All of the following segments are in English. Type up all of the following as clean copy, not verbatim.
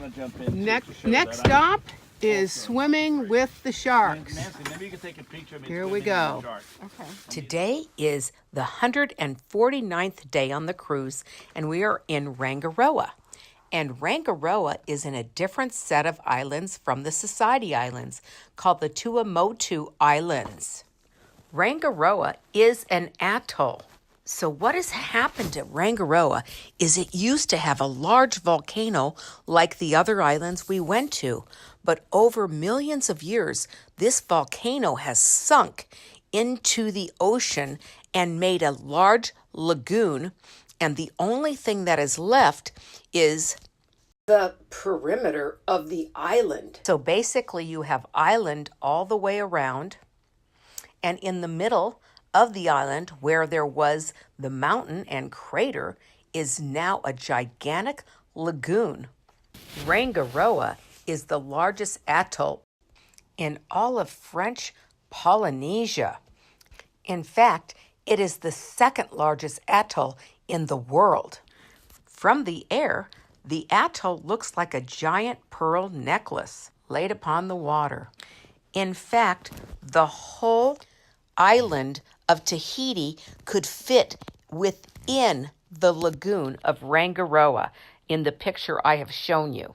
want to jump in. Next stop is swimming with the sharks. Nancy, maybe you can take a picture of me. Here we go. Okay. Today is the 149th day on the cruise, and we are in Rangiroa. And Rangiroa is in a different set of islands from the Society Islands, called the Tuamoto Islands. Rangiroa is an atoll. So what has happened at Rangiroa is it used to have a large volcano like the other islands we went to, but over millions of years, this volcano has sunk into the ocean and made a large lagoon, and the only thing that is left is the perimeter of the island. So basically you have island all the way around, and in the middle of the island where there was the mountain and crater is now a gigantic lagoon. Rangiroa is the largest atoll in all of French Polynesia. In fact, it is the second largest atoll in the world. From the air, the atoll looks like a giant pearl necklace laid upon the water. In fact, the whole island of Tahiti could fit within the lagoon of Rangiroa in the picture I have shown you.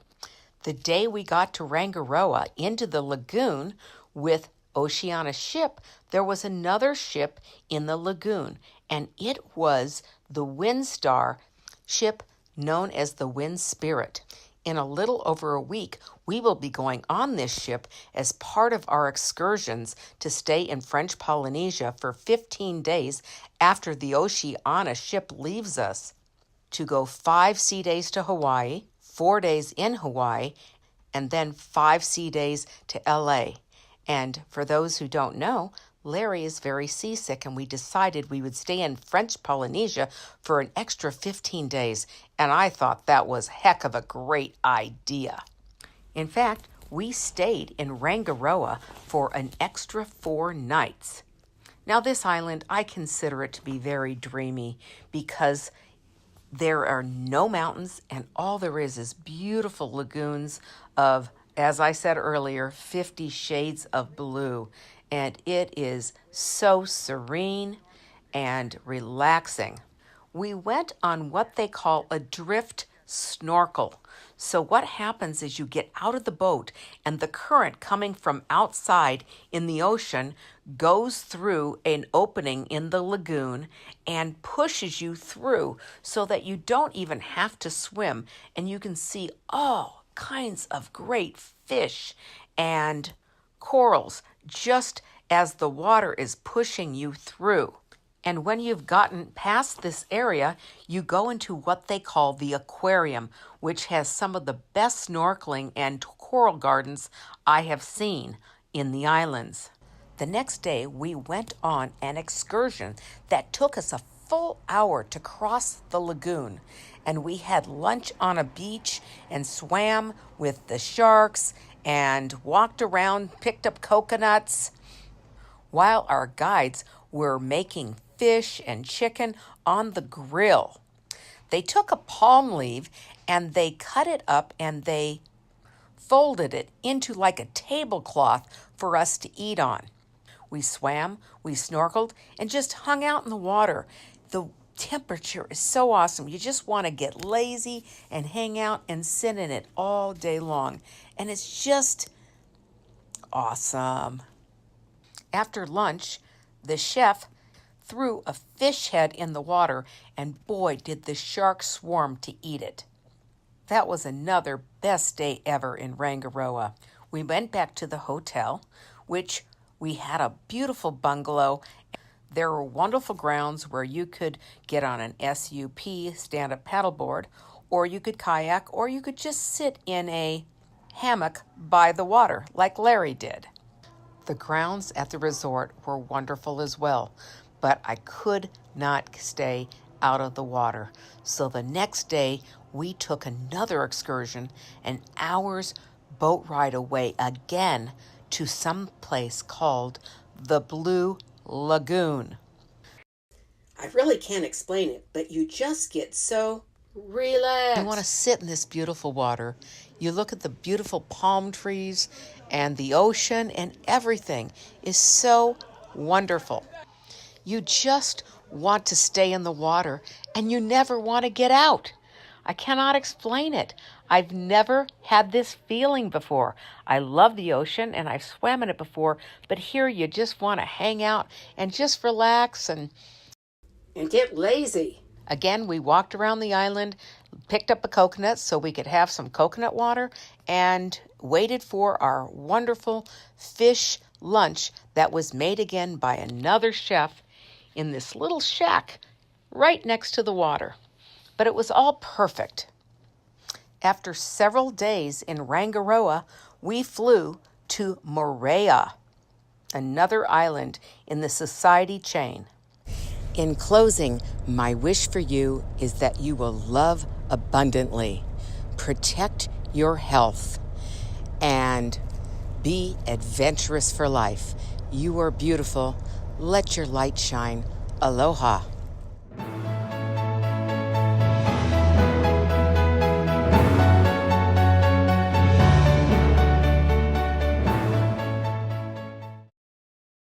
The day we got to Rangiroa into the lagoon with Oceania's ship, there was another ship in the lagoon, and it was the Windstar ship known as the Wind Spirit. In a little over a week, we will be going on this ship as part of our excursions to stay in French Polynesia for 15 days after the Oceania ship leaves us, to go 5 sea days to Hawaii, 4 days in Hawaii, and then 5 sea days to LA. And for those who don't know, Larry is very seasick, and we decided we would stay in French Polynesia for an extra 15 days, and I thought that was heck of a great idea. In fact, we stayed in Rangiroa for an extra 4 nights. Now, this island, I consider it to be very dreamy because there are no mountains, and all there is beautiful lagoons of, as I said earlier, 50 shades of blue. And it is so serene and relaxing. We went on what they call a drift snorkel. So what happens is you get out of the boat, and the current coming from outside in the ocean goes through an opening in the lagoon and pushes you through so that you don't even have to swim, and you can see all kinds of great fish and corals just as the water is pushing you through. And when you've gotten past this area, you go into what they call the aquarium, which has some of the best snorkeling and coral gardens I have seen in the islands. The next day, we went on an excursion that took us a full hour to cross the lagoon. And we had lunch on a beach and swam with the sharks and walked around, picked up coconuts, while our guides were making fish and chicken on the grill. They took a palm leaf and they cut it up and they folded it into like a tablecloth for us to eat on. We swam, we snorkeled, and just hung out in the water. The temperature is so awesome. You just want to get lazy and hang out and sit in it all day long. And it's just awesome. After lunch, the chef threw a fish head in the water, and boy, did the sharks swarm to eat it. That was another best day ever in Rangiroa. We went back to the hotel, which we had a beautiful bungalow. There were wonderful grounds where you could get on an SUP, stand-up paddleboard, or you could kayak, or you could just sit in a hammock by the water like Larry did. The grounds at the resort were wonderful as well, but I could not stay out of the water. So the next day, we took another excursion, an hour's boat ride away again to some place called the Blue Lagoon. I really can't explain it, but you just get so Relax. You want to sit in this beautiful water. You look at the beautiful palm trees and the ocean, and everything is so wonderful. You just want to stay in the water and you never want to get out. I cannot explain it. I've never had this feeling before. I love the ocean and I've swam in it before, but here you just want to hang out and just relax and get lazy. Again, we walked around the island, picked up a coconut so we could have some coconut water, and waited for our wonderful fish lunch that was made again by another chef in this little shack right next to the water. But it was all perfect. After several days in Rangiroa, we flew to Moorea, another island in the Society chain. In closing, my wish for you is that you will love abundantly, protect your health, and be adventurous for life. You are beautiful. Let your light shine. Aloha.